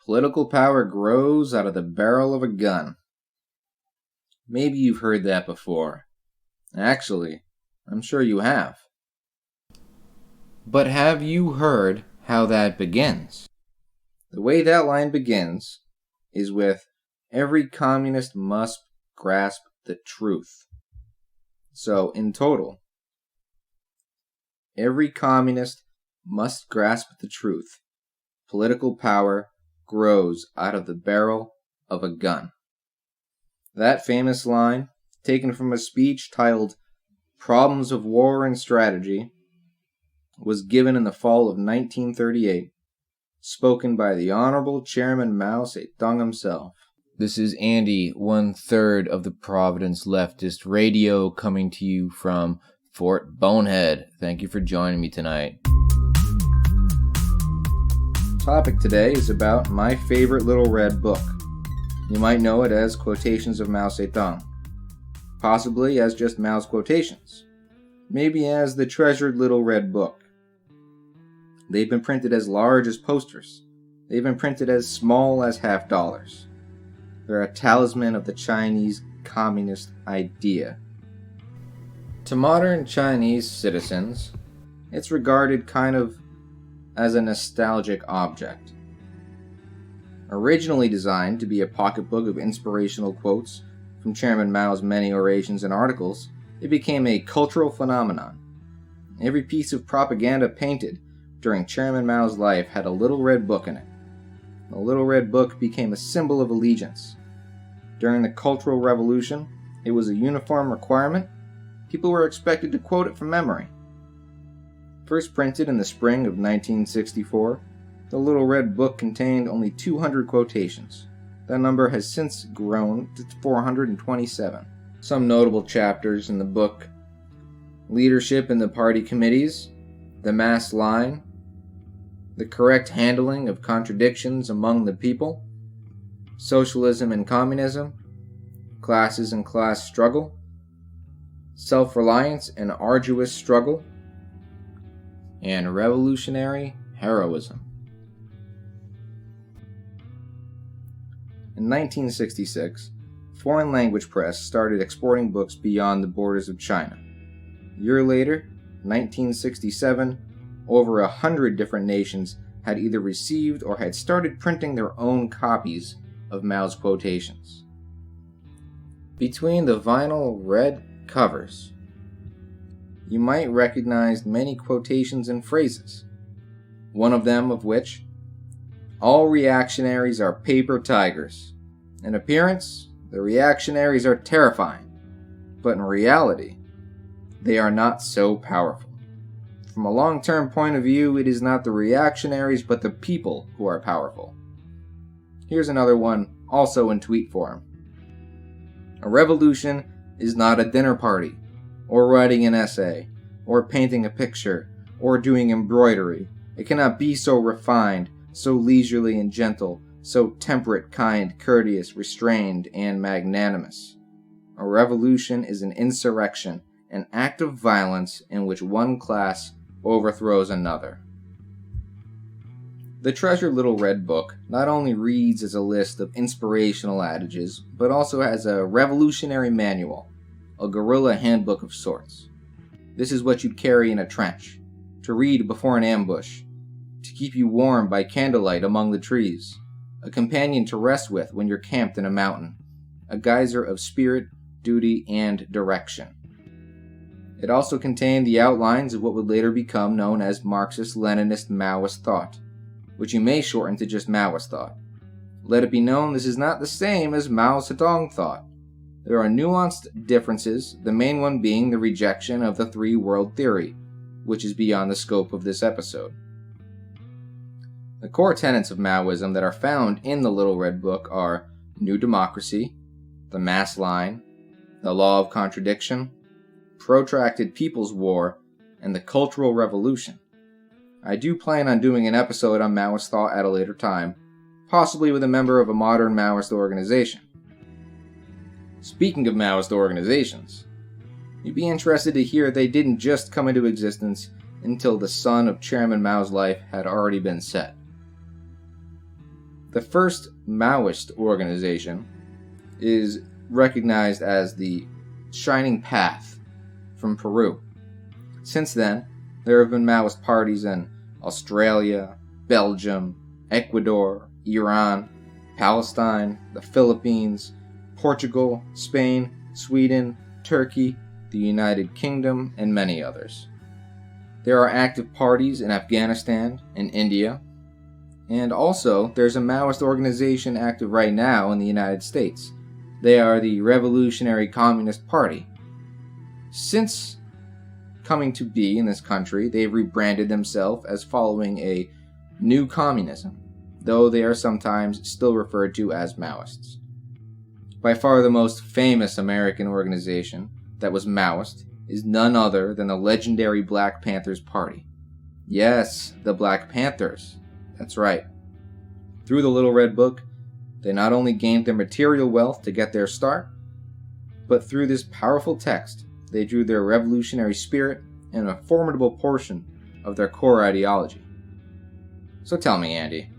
Political power grows out of the barrel of a gun. Maybe you've heard that before. Actually, I'm sure you have. But have you heard how that begins? The way that line begins is with, "Every communist must grasp the truth." So, in total, every communist must grasp the truth. Political power grows out of the barrel of a gun. That famous line, taken from a speech titled Problems of War and Strategy, was given in the fall of 1938, spoken by the Honorable Chairman Mao Zedong himself. This is Andy, 1/3 of the Providence Leftist Radio, coming to you from Fort Bonehead. Thank you for joining me tonight. Topic today is about my favorite little red book. You might know it as Quotations of Mao Zedong, possibly as just Mao's quotations, maybe as the treasured little red book. They've been printed as large as posters. They've been printed as small as $50. They're a talisman of the Chinese communist idea. To modern Chinese citizens, it's regarded kind of as a nostalgic object. Originally designed to be a pocketbook of inspirational quotes from Chairman Mao's many orations and articles, it became a cultural phenomenon. Every piece of propaganda painted during Chairman Mao's life had a little red book in it. The little red book became a symbol of allegiance. During the Cultural Revolution, it was a uniform requirement. People were expected to quote it from memory. First printed in the spring of 1964, the little red book contained only 200 quotations. That number has since grown to 427. Some notable chapters in the book: leadership in the party committees, the mass line, the correct handling of contradictions among the people, socialism and communism, classes and class struggle, self-reliance and arduous struggle, and revolutionary heroism. In 1966, foreign language press started exporting books beyond the borders of China. A year later, 1967, over 100 different nations had either received or had started printing their own copies of Mao's quotations. Between the vinyl red covers, you might recognize many quotations and phrases, one of them of which, "All reactionaries are paper tigers. In appearance, the reactionaries are terrifying, but in reality, they are not so powerful. From a long-term point of view, it is not the reactionaries but the people who are powerful." Here's another one, also in tweet form. "A revolution is not a dinner party, or writing an essay, or painting a picture, or doing embroidery. It cannot be so refined, so leisurely and gentle, so temperate, kind, courteous, restrained, and magnanimous. A revolution is an insurrection, an act of violence in which one class overthrows another." The treasured little red book not only reads as a list of inspirational adages, but also has a revolutionary manual, a guerrilla handbook of sorts. This is what you'd carry in a trench, to read before an ambush, to keep you warm by candlelight among the trees, a companion to rest with when you're camped in a mountain, a geyser of spirit, duty, and direction. It also contained the outlines of what would later become known as Marxist-Leninist Maoist thought, which you may shorten to just Maoist thought. Let it be known this is not the same as Mao Zedong thought. There are nuanced differences, the main one being the rejection of the three-world theory, which is beyond the scope of this episode. The core tenets of Maoism that are found in the Little Red Book are New Democracy, the Mass Line, the Law of Contradiction, Protracted People's War, and the Cultural Revolution. I do plan on doing an episode on Maoist thought at a later time, possibly with a member of a modern Maoist organization. Speaking of Maoist organizations, you'd be interested to hear they didn't just come into existence until the sun of Chairman Mao's life had already been set. The first Maoist organization is recognized as the Shining Path from Peru. Since then, there have been Maoist parties in Australia, Belgium, Ecuador, Iran, Palestine, the Philippines, Portugal, Spain, Sweden, Turkey, the United Kingdom, and many others. There are active parties in Afghanistan and India, and also there's a Maoist organization active right now in the United States. They are the Revolutionary Communist Party. Since coming to be in this country, they've rebranded themselves as following a new communism, though they are sometimes still referred to as Maoists. By far the most famous American organization that was Maoist is none other than the legendary Black Panthers Party. Yes, the Black Panthers. That's right. Through the Little Red Book, they not only gained their material wealth to get their start, but through this powerful text, they drew their revolutionary spirit and a formidable portion of their core ideology. So tell me, Andy,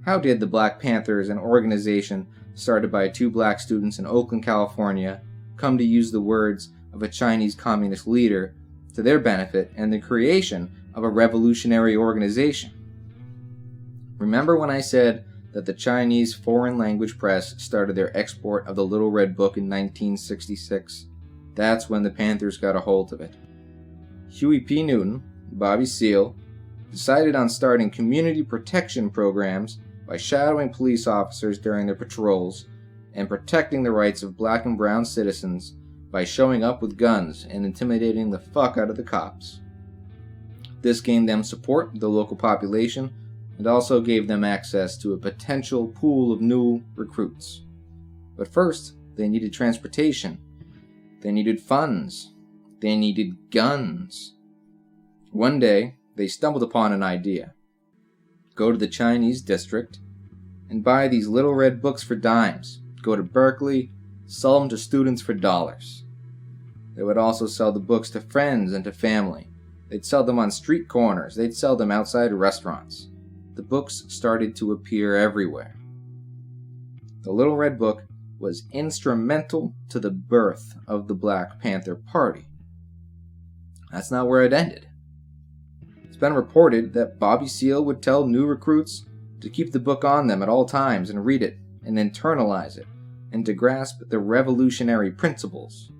how did the Black Panthers, an organization started by 2 black students in Oakland, California, come to use the words of a Chinese communist leader to their benefit and the creation of a revolutionary organization? Remember when I said that the Chinese foreign language press started their export of the Little Red Book in 1966? That's when the Panthers got a hold of it. Huey P. Newton, Bobby Seale, decided on starting community protection programs by shadowing police officers during their patrols and protecting the rights of black and brown citizens by showing up with guns and intimidating the fuck out of the cops. This gained them support with the local population and also gave them access to a potential pool of new recruits. But first, they needed transportation. They needed funds. They needed guns. One day, they stumbled upon an idea. Go to the Chinese district and buy these Little Red Books for dimes. Go to Berkeley, sell them to students for dollars. They would also sell the books to friends and to family. They'd sell them on street corners. They'd sell them outside restaurants. The books started to appear everywhere. The Little Red Book was instrumental to the birth of the Black Panther Party. That's not where it ended. It's been reported that Bobby Seale would tell new recruits to keep the book on them at all times and read it and internalize it and to grasp the revolutionary principles.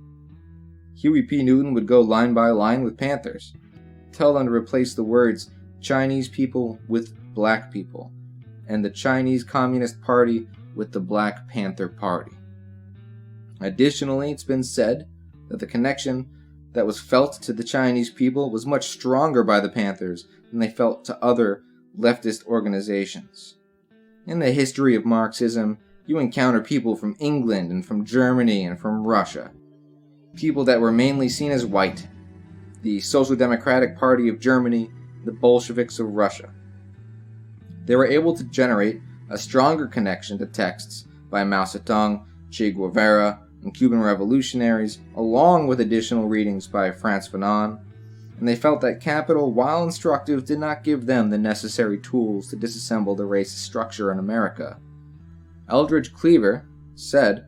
Huey P. Newton would go line by line with Panthers, tell them to replace the words Chinese people with black people, and the Chinese Communist Party with the Black Panther Party. Additionally, it's been said that the connection that was felt to the Chinese people was much stronger by the Panthers than they felt to other leftist organizations. In the history of Marxism, you encounter people from England and from Germany and from Russia. People that were mainly seen as white. The Social Democratic Party of Germany, the Bolsheviks of Russia. They were able to generate a stronger connection to texts by Mao Zedong, Che Guevara, and Cuban revolutionaries, along with additional readings by Frantz Fanon, and they felt that capital, while instructive, did not give them the necessary tools to disassemble the racist structure in America. Eldridge Cleaver said,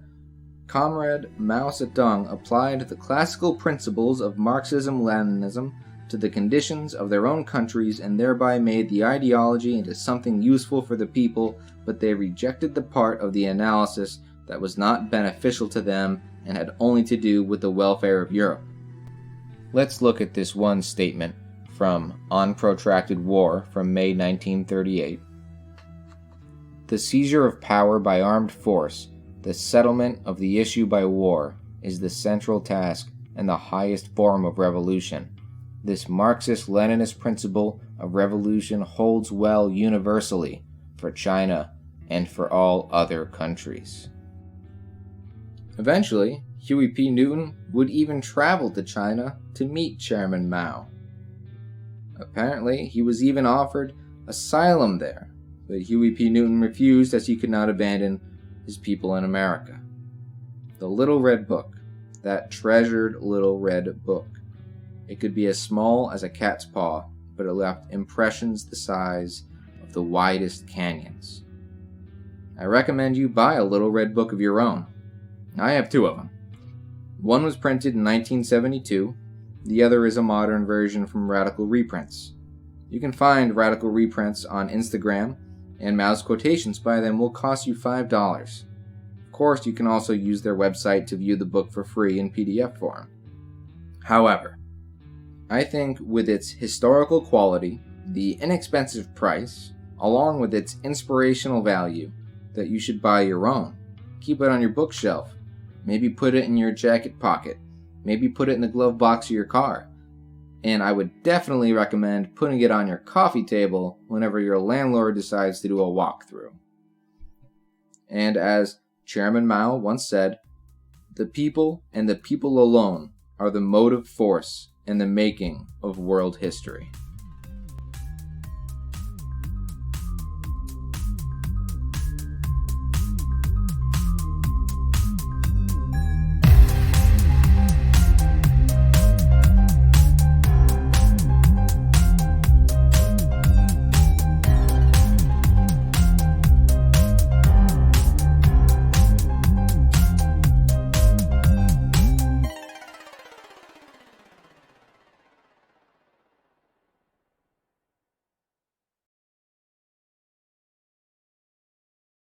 Comrade Mao Zedong applied the classical principles of Marxism-Leninism to the conditions of their own countries and thereby made the ideology into something useful for the people, but they rejected the part of the analysis that was not beneficial to them and had only to do with the welfare of Europe. Let's look at this one statement from On Protracted War from May 1938. The seizure of power by armed force, the settlement of the issue by war, is the central task and the highest form of revolution. This Marxist-Leninist principle of revolution holds well universally for China and for all other countries. Eventually, Huey P. Newton would even travel to China to meet Chairman Mao. Apparently, he was even offered asylum there, but Huey P. Newton refused as he could not abandon his people in America. The Little Red Book, that treasured Little Red Book. It could be as small as a cat's paw, but it left impressions the size of the widest canyons. I recommend you buy a little red book of your own. I have 2 of them. One was printed in 1972, the other is a modern version from Radical Reprints. You can find Radical Reprints on Instagram, and Mao's quotations by them will cost you $5. Of course, you can also use their website to view the book for free in PDF form. However, I think with its historical quality, the inexpensive price, along with its inspirational value, that you should buy your own. Keep it on your bookshelf. Maybe put it in your jacket pocket. Maybe put it in the glove box of your car. And I would definitely recommend putting it on your coffee table whenever your landlord decides to do a walkthrough. And as Chairman Mao once said, the people and the people alone are the motive force in the making of world history.